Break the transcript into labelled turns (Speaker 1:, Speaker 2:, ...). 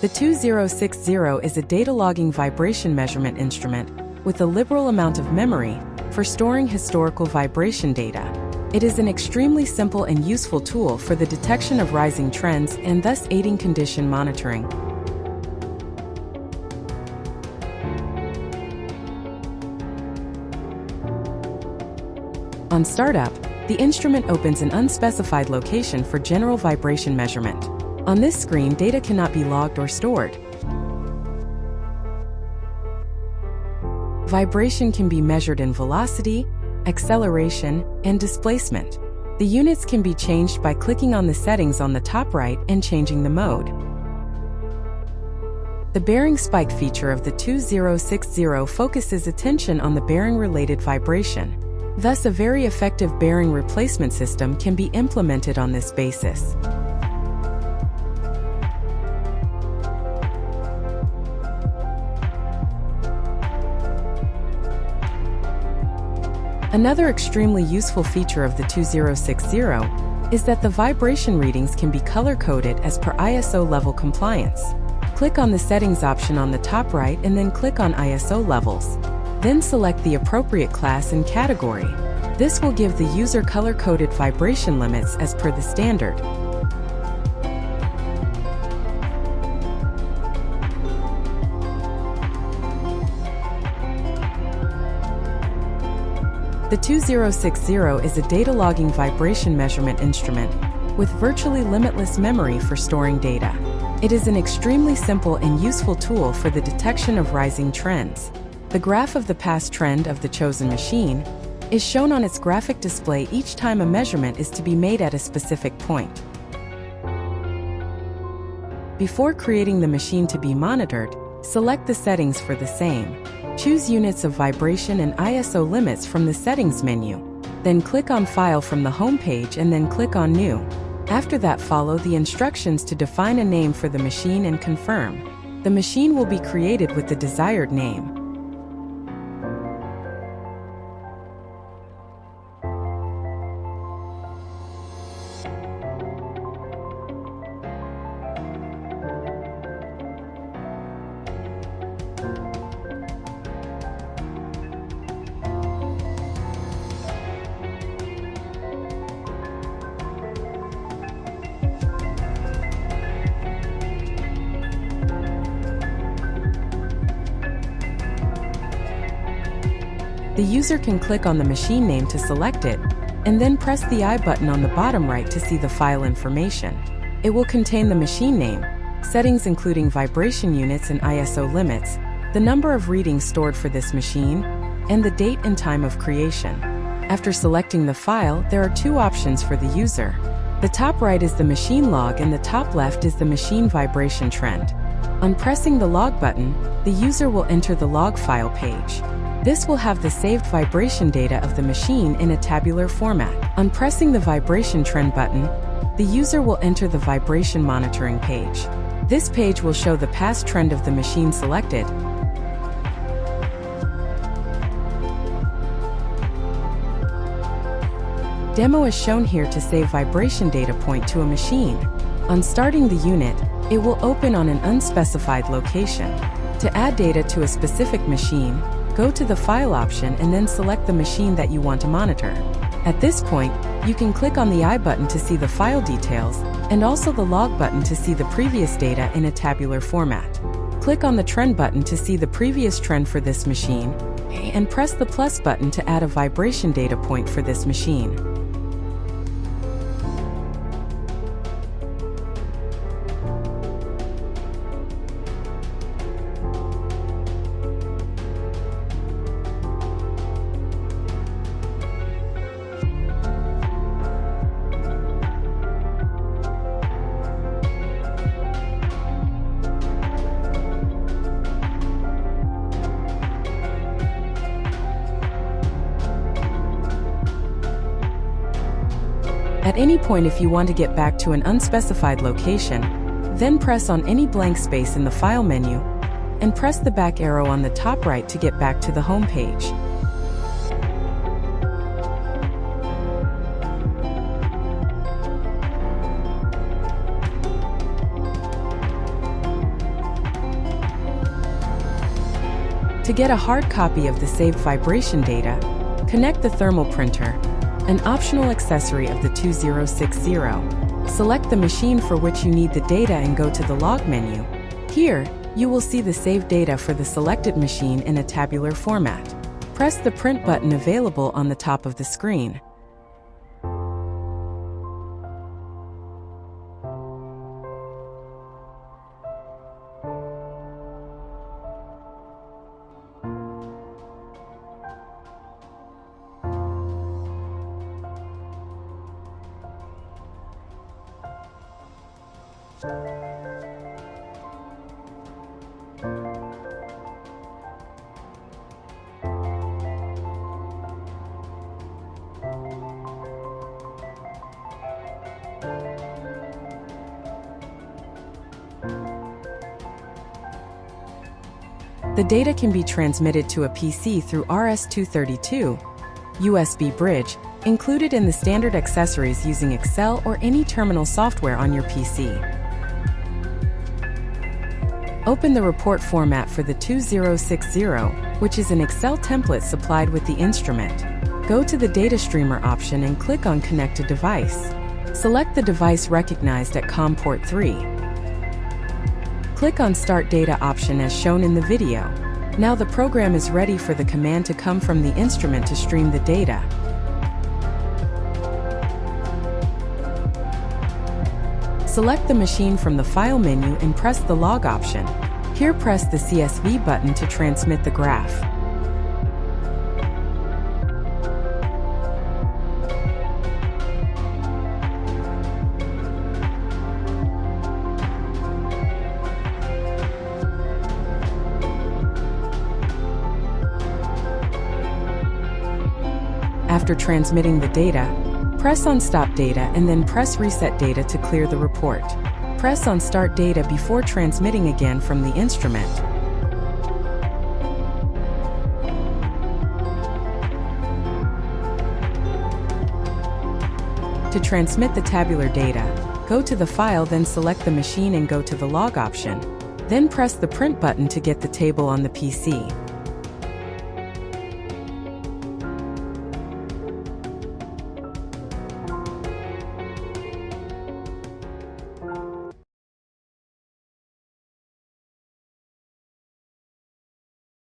Speaker 1: The 2060 is a data logging vibration measurement instrument with a liberal amount of memory for storing historical vibration data. It is an extremely simple and useful tool for the detection of rising trends and thus aiding condition monitoring. On startup, the instrument opens an unspecified location for general vibration measurement. On this screen, data cannot be logged or stored. Vibration can be measured in velocity, acceleration, and displacement. The units can be changed by clicking on the settings on the top right and changing the mode. The bearing spike feature of the 2060 focuses attention on the bearing-related vibration. Thus, a very effective bearing replacement system can be implemented on this basis. Another extremely useful feature of the 2060 is that the vibration readings can be color-coded as per ISO level compliance. Click on the settings option on the top right and then click on ISO levels. Then select the appropriate class and category. This will give the user color-coded vibration limits as per the standard. The 2060 is a data logging vibration measurement instrument with virtually limitless memory for storing data. It is an extremely simple and useful tool for the detection of rising trends. The graph of the past trend of the chosen machine is shown on its graphic display each time a measurement is to be made at a specific point. Before creating the machine to be monitored, select the settings for the same. Choose units of vibration and ISO limits from the settings menu. Then click on File from the home page and then click on New. After that, follow the instructions to define a name for the machine and confirm. The machine will be created with the desired name. The user can click on the machine name to select it, and then press the I button on the bottom right to see the file information. It will contain the machine name, settings including vibration units and ISO limits, the number of readings stored for this machine, and the date and time of creation. After selecting the file, there are two options for the user. The top right is the machine log and the top left is the machine vibration trend. On pressing the log button, the user will enter the log file page. This will have the saved vibration data of the machine in a tabular format. On pressing the vibration trend button, the user will enter the vibration monitoring page. This page will show the past trend of the machine selected. Demo is shown here to save vibration data point to a machine. On starting the unit, it will open on an unspecified location. To add data to a specific machine, go to the File option and then select the machine that you want to monitor. At this point, you can click on the I button to see the file details, and also the Log button to see the previous data in a tabular format. Click on the Trend button to see the previous trend for this machine, and press the plus button to add a vibration data point for this machine. At any point, if you want to get back to an unspecified location, then press on any blank space in the File menu and press the back arrow on the top right to get back to the home page. To get a hard copy of the saved vibration data, connect the thermal printer, an optional accessory of the 2060. Select the machine for which you need the data and go to the log menu. Here, you will see the saved data for the selected machine in a tabular format. Press the print button available on the top of the screen. The data can be transmitted to a PC through RS-232 USB bridge, included in the standard accessories using Excel or any terminal software on your PC. Open the report format for the 2060, which is an Excel template supplied with the instrument. Go to the Data Streamer option and click on Connect to Device. Select the device recognized at COM port 3. Click on Start Data option as shown in the video. Now the program is ready for the command to come from the instrument to stream the data. Select the machine from the File menu and press the Log option. Here press the CSV button to transmit the graph. After transmitting the data, press on Stop Data and then press Reset Data to clear the report. Press on Start Data before transmitting again from the instrument. To transmit the tabular data, go to the file, then select the machine and go to the Log option. Then press the Print button to get the table on the PC.